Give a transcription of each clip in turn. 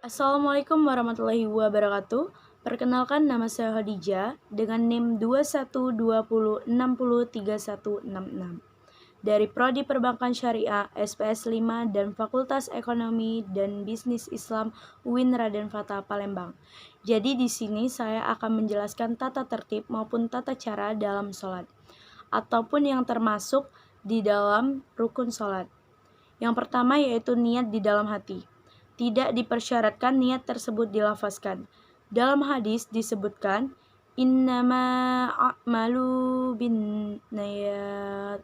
Assalamualaikum warahmatullahi wabarakatuh. Perkenalkan, nama saya Khadijah dengan NIM 2120603166 dari Prodi Perbankan Syariah SPS 5 dan Fakultas Ekonomi dan Bisnis Islam UIN Raden Fatah Palembang. Jadi di sini saya akan menjelaskan tata tertib maupun tata cara dalam sholat ataupun yang termasuk di dalam rukun sholat. Yang pertama yaitu niat di dalam hati. Tidak dipersyaratkan niat tersebut dilafazkan. Dalam hadis disebutkan innama a'malu binniyat.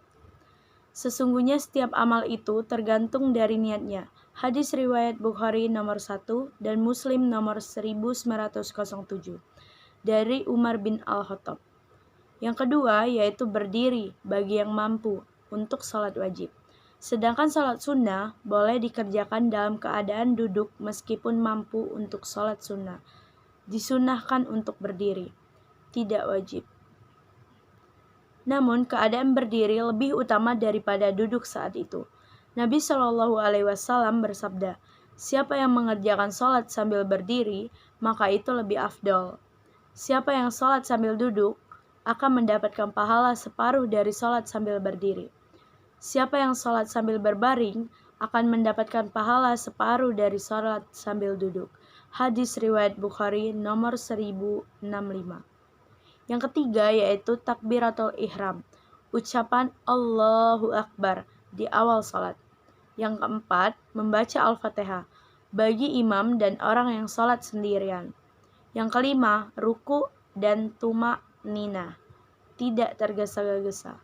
Sesungguhnya setiap amal itu tergantung dari niatnya. Hadis riwayat Bukhari nomor 1 dan Muslim nomor 1907 dari Umar bin Al-Khattab. Yang kedua yaitu berdiri bagi yang mampu untuk sholat wajib. Sedangkan sholat sunnah boleh dikerjakan dalam keadaan duduk meskipun mampu untuk sholat sunnah. Disunahkan untuk berdiri, tidak wajib. Namun keadaan berdiri lebih utama daripada duduk saat itu. Nabi Shallallahu Alaihi Wasallam bersabda, siapa yang mengerjakan sholat sambil berdiri, maka itu lebih afdol. Siapa yang sholat sambil duduk, akan mendapatkan pahala separuh dari sholat sambil berdiri. Siapa yang sholat sambil berbaring akan mendapatkan pahala separuh dari sholat sambil duduk. Hadis riwayat Bukhari nomor 1065. Yang ketiga yaitu takbiratul ihram, ucapan Allahu Akbar di awal sholat. Yang keempat, membaca Al-Fatihah bagi imam dan orang yang sholat sendirian. Yang kelima, ruku dan tumak-ninah, tidak tergesa-gesa.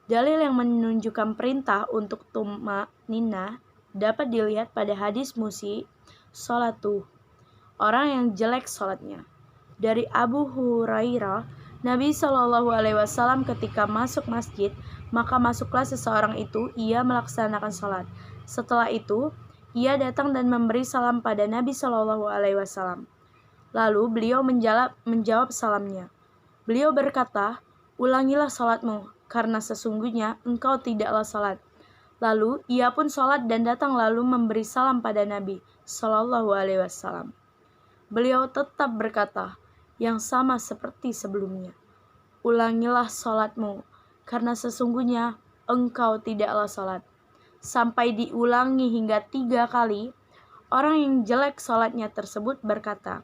Dalil yang menunjukkan perintah untuk tumak-ninah dapat dilihat pada hadis musi sholatuh, orang yang jelek sholatnya. Dari Abu Hurairah, Nabi Shallallahu Alaihi Wasallam ketika masuk masjid, maka masuklah seseorang itu, ia melaksanakan sholat. Setelah itu, ia datang dan memberi salam pada Nabi Shallallahu Alaihi Wasallam. Lalu beliau menjawab salamnya. Beliau berkata, ulangilah sholatmu, karena sesungguhnya engkau tidaklah sholat. Lalu ia pun sholat dan datang lalu memberi salam pada Nabi Shallallahu Alaihi Wasallam. Beliau tetap berkata yang sama seperti sebelumnya. Ulangilah sholatmu, karena sesungguhnya engkau tidaklah sholat. Sampai diulangi hingga 3 kali, orang yang jelek sholatnya tersebut berkata,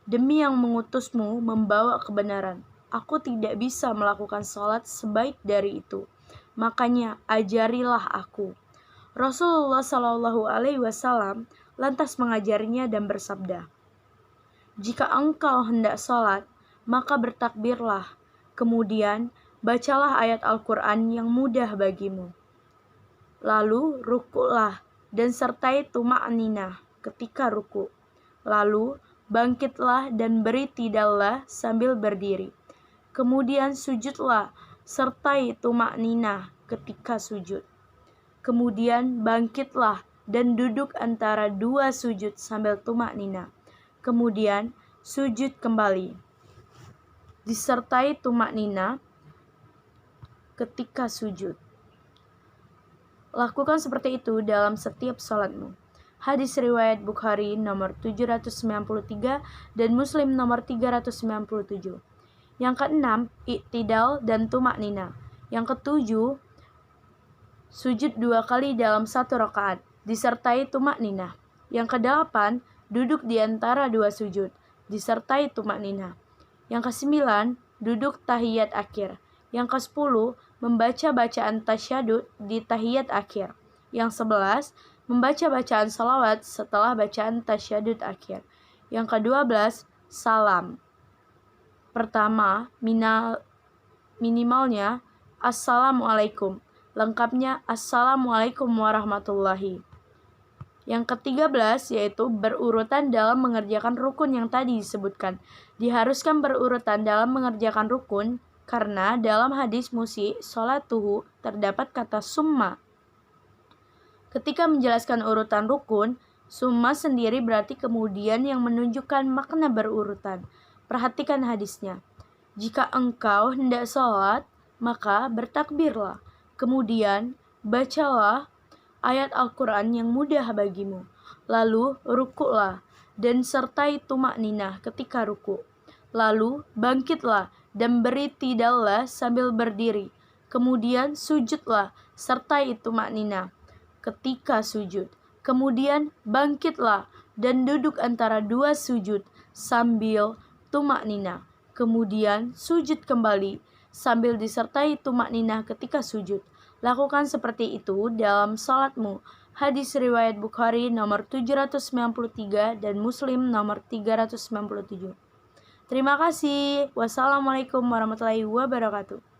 demi yang mengutusmu membawa kebenaran, aku tidak bisa melakukan sholat sebaik dari itu. Makanya ajarilah aku. Rasulullah Shallallahu Alaihi Wasallam lantas mengajarinya dan bersabda, jika engkau hendak sholat, maka bertakbirlah. Kemudian bacalah ayat Al-Quran yang mudah bagimu. Lalu rukulah dan sertai tumak-ninah ketika ruku. Lalu bangkitlah dan beri tidallah sambil berdiri. Kemudian sujudlah sertai tumak-ninah ketika sujud. Kemudian bangkitlah dan duduk antara 2 sujud sambil tumak-ninah. Kemudian sujud kembali, disertai tumak-ninah ketika sujud. Lakukan seperti itu dalam setiap sholatmu. Hadis riwayat Bukhari nomor 793 dan Muslim nomor 397. Yang keenam, iktidal dan tumak-ninah. Yang ketujuh, sujud 2 kali dalam 1 rakaat, disertai tumak-ninah. Yang kedelapan, duduk di antara 2 sujud, disertai tumak-ninah. Yang kesembilan, duduk tahiyat akhir. Yang ke-10, membaca bacaan tasyahud di tahiyat akhir. Yang 11, membaca bacaan salawat setelah bacaan tasyahud akhir. Yang ke-12, salam. Pertama, minimalnya Assalamualaikum. Lengkapnya Assalamualaikum warahmatullahi. Yang ke-13 yaitu berurutan dalam mengerjakan rukun yang tadi disebutkan. Diharuskan berurutan dalam mengerjakan rukun karena dalam hadis musi sholatuhu terdapat kata summa. Ketika menjelaskan urutan rukun, summa sendiri berarti kemudian yang menunjukkan makna berurutan. Perhatikan hadisnya. Jika engkau hendak sholat, maka bertakbirlah. Kemudian bacalah ayat Al-Quran yang mudah bagimu. Lalu rukuklah dan sertai tumak ninah ketika ruku. Lalu bangkitlah dan beritidallah sambil berdiri. Kemudian sujudlah sertai tumak ninah ketika sujud. Kemudian bangkitlah dan duduk antara dua sujud sambil tumak ninah. Kemudian sujud kembali sambil disertai tumak ninah ketika sujud. Lakukan seperti itu dalam salatmu. Hadis riwayat Bukhari nomor 793 dan Muslim nomor 397. Terima kasih. Wassalamualaikum warahmatullahi wabarakatuh.